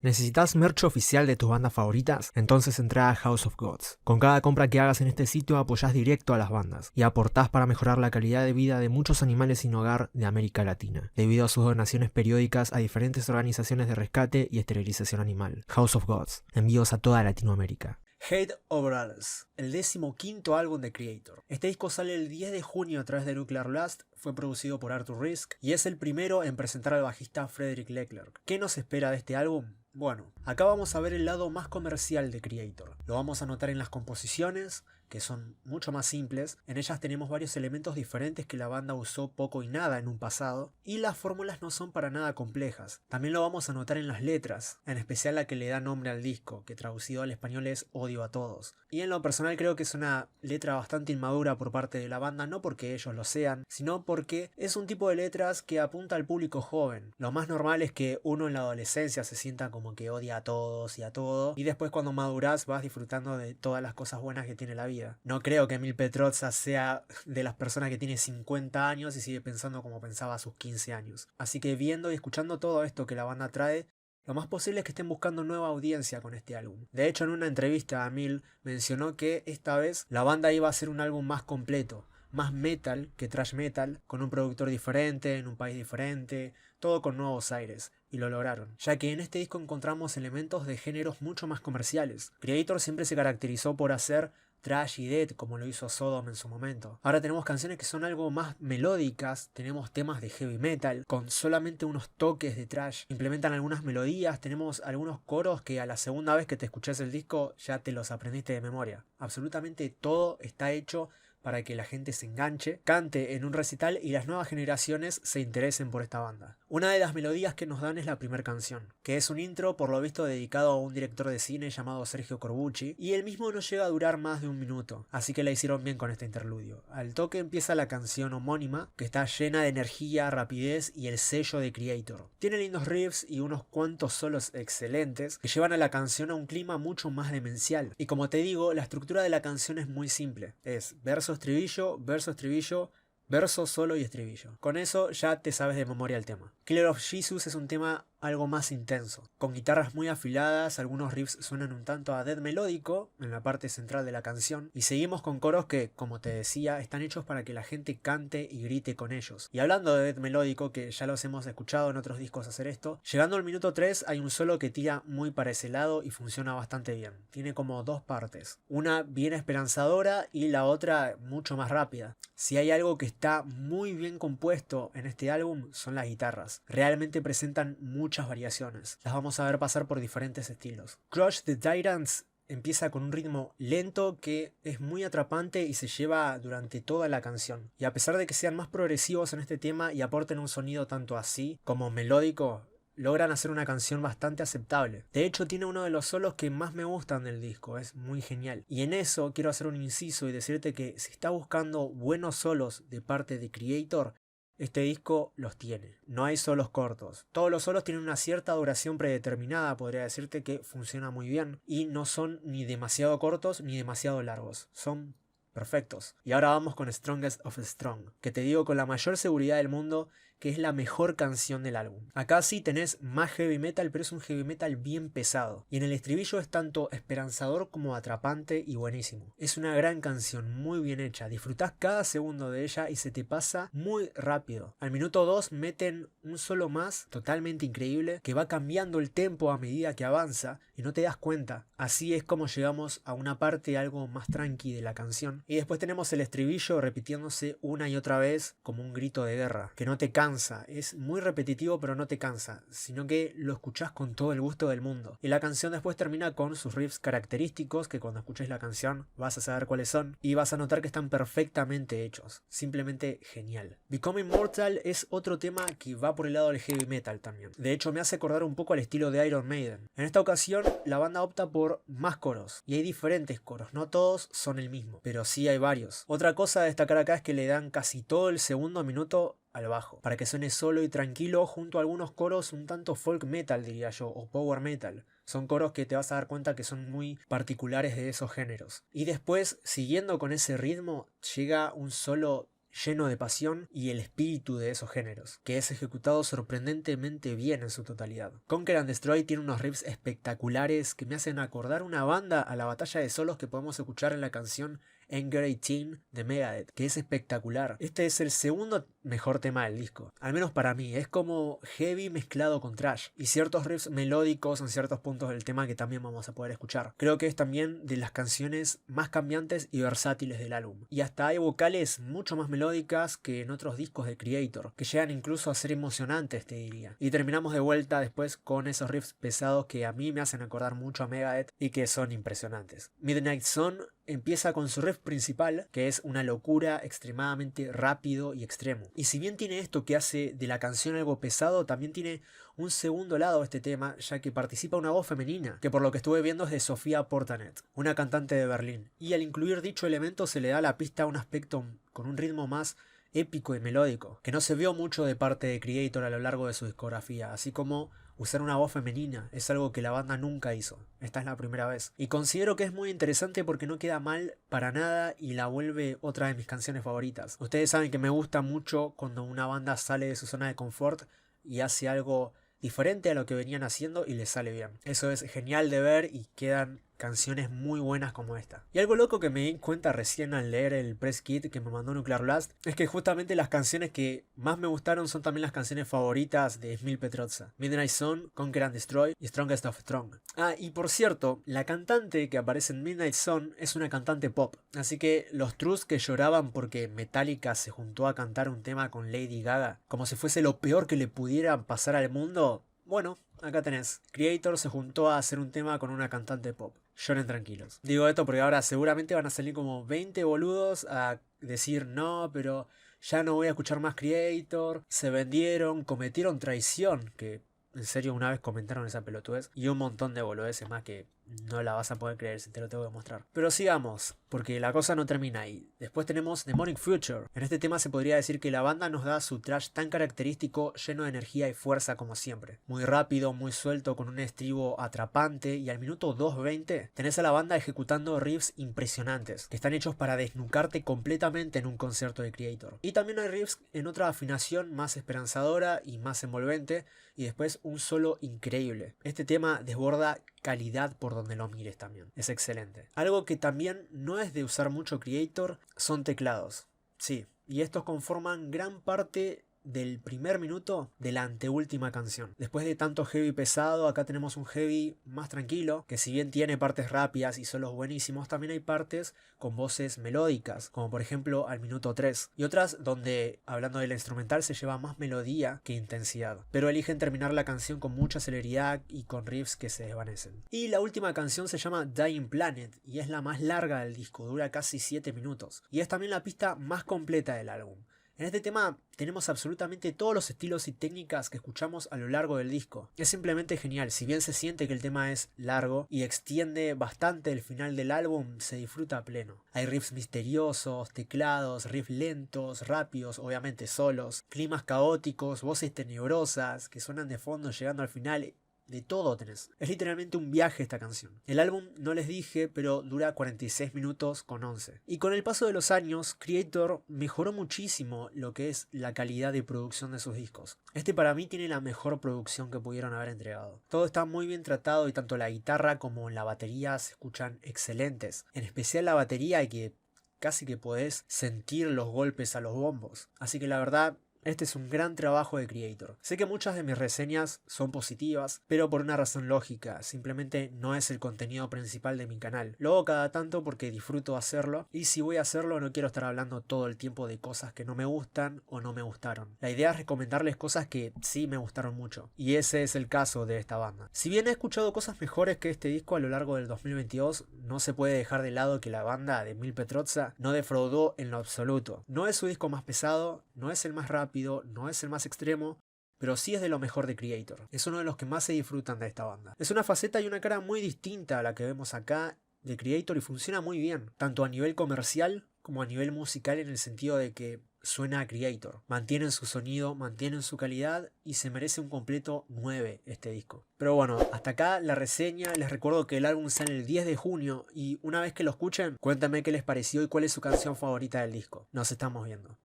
¿Necesitas merch oficial de tus bandas favoritas? Entonces entra a House of Gods. Con cada compra que hagas en este sitio apoyás directo a las bandas y aportás para mejorar la calidad de vida de muchos animales sin hogar de América Latina, debido a sus donaciones periódicas a diferentes organizaciones de rescate y esterilización animal. House of Gods, envíos a toda Latinoamérica. Hate Over Us, el 15º álbum de Kreator. Este disco sale el 10 de junio a través de Nuclear Blast, fue producido por Arthur Rizk y es el primero en presentar al bajista Frederick Leclerc. ¿Qué nos espera de este álbum? Bueno, acá vamos a ver el lado más comercial de Kreator. Lo vamos a notar en las composiciones, que son mucho más simples. En ellas tenemos varios elementos diferentes que la banda usó poco y nada en un pasado, y las fórmulas no son para nada complejas. También lo vamos a notar en las letras, en especial la que le da nombre al disco, que traducido al español es Odio a Todos. Y en lo personal creo que es una letra bastante inmadura por parte de la banda, no porque ellos lo sean, sino porque es un tipo de letras que apunta al público joven. Lo más normal es que uno en la adolescencia se sienta como que odia a todos y a todo, y después cuando madurás vas disfrutando de todas las cosas buenas que tiene la vida. No creo que Emil Petrozza sea de las personas que tiene 50 años y sigue pensando como pensaba a sus 15 años. Así que viendo y escuchando todo esto que la banda trae, lo más posible es que estén buscando nueva audiencia con este álbum. De hecho, en una entrevista a Emil mencionó que esta vez la banda iba a hacer un álbum más completo, más metal que thrash metal, con un productor diferente, en un país diferente, todo con nuevos aires. Y lo lograron, ya que en este disco encontramos elementos de géneros mucho más comerciales. Kreator siempre se caracterizó por hacer thrash y death como lo hizo Sodom en su momento. Ahora tenemos canciones que son algo más melódicas, tenemos temas de heavy metal con solamente unos toques de thrash, implementan algunas melodías, tenemos algunos coros que a la segunda vez que te escuchás el disco ya te los aprendiste de memoria. Absolutamente todo está hecho para que la gente se enganche, cante en un recital y las nuevas generaciones se interesen por esta banda. Una de las melodías que nos dan es la primera canción, que es un intro por lo visto dedicado a un director de cine llamado Sergio Corbucci, y el mismo no llega a durar más de un minuto, así que la hicieron bien con este interludio. Al toque empieza la canción homónima, que está llena de energía, rapidez y el sello de Kreator. Tiene lindos riffs y unos cuantos solos excelentes que llevan a la canción a un clima mucho más demencial. Y como te digo, la estructura de la canción es muy simple, es verso estribillo, verso estribillo, verso solo y estribillo. Con eso ya te sabes de memoria el tema. Killer of Jesus es un tema algo más intenso, con guitarras muy afiladas, algunos riffs suenan un tanto a death melódico en la parte central de la canción, y seguimos con coros que, como te decía, están hechos para que la gente cante y grite con ellos. Y hablando de death melódico, que ya los hemos escuchado en otros discos hacer esto, llegando al minuto 3 hay un solo que tira muy para ese lado y funciona bastante bien. Tiene como dos partes, una bien esperanzadora y la otra mucho más rápida. Si hay algo que está muy bien compuesto en este álbum son las guitarras. Realmente presentan muchas variaciones. Las vamos a ver pasar por diferentes estilos. Crush the Tyrants empieza con un ritmo lento que es muy atrapante y se lleva durante toda la canción. Y a pesar de que sean más progresivos en este tema y aporten un sonido tanto así como melódico, logran hacer una canción bastante aceptable. De hecho, tiene uno de los solos que más me gustan del disco, es muy genial. Y en eso quiero hacer un inciso y decirte que si estás buscando buenos solos de parte de Kreator, este disco los tiene. No hay solos cortos. Todos los solos tienen una cierta duración predeterminada, podría decirte que funciona muy bien. Y no son ni demasiado cortos ni demasiado largos. Son perfectos. Y ahora vamos con Strongest of Strong, que te digo con la mayor seguridad del mundo que es la mejor canción del álbum. Acá sí tenés más heavy metal, pero es un heavy metal bien pesado. Y en el estribillo es tanto esperanzador como atrapante y buenísimo. Es una gran canción, muy bien hecha. Disfrutás cada segundo de ella y se te pasa muy rápido. Al minuto 2 meten un solo más, totalmente increíble, que va cambiando el tempo a medida que avanza y no te das cuenta. Así es como llegamos a una parte algo más tranqui de la canción. Y después tenemos el estribillo repitiéndose una y otra vez como un grito de guerra, que no te cansa. Es muy repetitivo pero no te cansa, sino que lo escuchás con todo el gusto del mundo. Y la canción después termina con sus riffs característicos que cuando escuches la canción vas a saber cuáles son y vas a notar que están perfectamente hechos. Simplemente genial. Become Immortal es otro tema que va por el lado del heavy metal también. De hecho me hace acordar un poco al estilo de Iron Maiden. En esta ocasión la banda opta por más coros y hay diferentes coros, no todos son el mismo, pero sí hay varios. Otra cosa a destacar acá es que le dan casi todo el segundo minuto al bajo, para que suene solo y tranquilo junto a algunos coros un tanto folk metal diría yo, o power metal. Son coros que te vas a dar cuenta que son muy particulares de esos géneros. Y después, siguiendo con ese ritmo, llega un solo lleno de pasión y el espíritu de esos géneros, que es ejecutado sorprendentemente bien en su totalidad. Conquer and Destroy tiene unos riffs espectaculares que me hacen acordar una banda a la batalla de solos que podemos escuchar en la canción Anger 18 de Megadeth, que es espectacular. Este es el segundo mejor tema del disco, al menos para mí. Es como heavy mezclado con thrash y ciertos riffs melódicos en ciertos puntos del tema que también vamos a poder escuchar. Creo que es también de las canciones más cambiantes y versátiles del álbum, y hasta hay vocales mucho más melódicas que en otros discos de Kreator, que llegan incluso a ser emocionantes, te diría. Y terminamos de vuelta después con esos riffs pesados que a mí me hacen acordar mucho a Megadeth y que son impresionantes. Midnight Sun empieza con su riff principal, que es una locura, extremadamente rápido y extremo. Y si bien tiene esto que hace de la canción algo pesado, también tiene un segundo lado este tema, ya que participa una voz femenina, que por lo que estuve viendo es de Sofía Portanet, una cantante de Berlín. Y al incluir dicho elemento se le da a la pista un aspecto con un ritmo más épico y melódico, que no se vio mucho de parte de Kreator a lo largo de su discografía, así como usar una voz femenina es algo que la banda nunca hizo. Esta es la primera vez. Y considero que es muy interesante porque no queda mal para nada y la vuelve otra de mis canciones favoritas. Ustedes saben que me gusta mucho cuando una banda sale de su zona de confort y hace algo diferente a lo que venían haciendo y les sale bien. Eso es genial de ver y quedan canciones muy buenas como esta. Y algo loco que me di cuenta recién al leer el press kit que me mandó Nuclear Blast es que justamente las canciones que más me gustaron son también las canciones favoritas de Emil Petrozza: Midnight Sun, Conquer and Destroy y Strongest of Strong. Ah, y por cierto, la cantante que aparece en Midnight Sun es una cantante pop, así que los trus que lloraban porque Metallica se juntó a cantar un tema con Lady Gaga como si fuese lo peor que le pudiera pasar al mundo, bueno, acá tenés. Kreator se juntó a hacer un tema con una cantante pop. Lloren tranquilos. Digo esto porque ahora seguramente van a salir como 20 boludos a decir no, pero ya no voy a escuchar más Kreator, se vendieron, cometieron traición, que en serio una vez comentaron esa pelotudez, y un montón de boludeces más que no la vas a poder creer si te lo tengo que mostrar. Pero sigamos, porque la cosa no termina ahí. Después tenemos Demonic Future. En este tema se podría decir que la banda nos da su thrash tan característico, lleno de energía y fuerza como siempre. Muy rápido, muy suelto, con un estribo atrapante, y al minuto 2:20 tenés a la banda ejecutando riffs impresionantes, que están hechos para desnucarte completamente en un concierto de Kreator. Y también hay riffs en otra afinación más esperanzadora y más envolvente, y después un solo increíble. Este tema desborda calidad por donde lo mires también. Es excelente. Algo que también no es de usar mucho Kreator son teclados. Sí, y estos conforman gran parte del primer minuto de la anteúltima canción. Después de tanto heavy pesado, acá tenemos un heavy más tranquilo, que si bien tiene partes rápidas y solos buenísimos, también hay partes con voces melódicas, como por ejemplo al minuto 3, y otras donde, hablando de la instrumental, se lleva más melodía que intensidad, pero eligen terminar la canción con mucha celeridad y con riffs que se desvanecen. Y la última canción se llama Dying Planet, y es la más larga del disco, dura casi 7 minutos, y es también la pista más completa del álbum. En este tema tenemos absolutamente todos los estilos y técnicas que escuchamos a lo largo del disco. Es simplemente genial, si bien se siente que el tema es largo y extiende bastante el final del álbum, se disfruta a pleno. Hay riffs misteriosos, teclados, riffs lentos, rápidos, obviamente solos, climas caóticos, voces tenebrosas que suenan de fondo llegando al final. De todo tenés. Es literalmente un viaje esta canción. El álbum, no les dije, pero dura 46 minutos con 11. Y con el paso de los años, Kreator mejoró muchísimo lo que es la calidad de producción de sus discos. Este para mí tiene la mejor producción que pudieron haber entregado. Todo está muy bien tratado y tanto la guitarra como la batería se escuchan excelentes. En especial la batería, y que casi que podés sentir los golpes a los bombos. Así que la verdad, este es un gran trabajo de Kreator. Sé que muchas de mis reseñas son positivas, pero por una razón lógica, simplemente no es el contenido principal de mi canal. Lo hago cada tanto porque disfruto hacerlo, y si voy a hacerlo no quiero estar hablando todo el tiempo de cosas que no me gustan o no me gustaron. La idea es recomendarles cosas que sí me gustaron mucho, y ese es el caso de esta banda. Si bien he escuchado cosas mejores que este disco a lo largo del 2022, no se puede dejar de lado que la banda de Emil Petrozza no defraudó en lo absoluto. No es su disco más pesado, no es el más rápido, no es el más extremo, pero sí es de lo mejor de Kreator. Es uno de los que más se disfrutan de esta banda. Es una faceta y una cara muy distinta a la que vemos acá de Kreator y funciona muy bien, tanto a nivel comercial como a nivel musical, en el sentido de que suena a Kreator. Mantienen su sonido, mantienen su calidad y se merece un completo 9 este disco. Pero bueno, hasta acá la reseña. Les recuerdo que el álbum sale el 10 de junio y una vez que lo escuchen, cuéntame qué les pareció y cuál es su canción favorita del disco. Nos estamos viendo.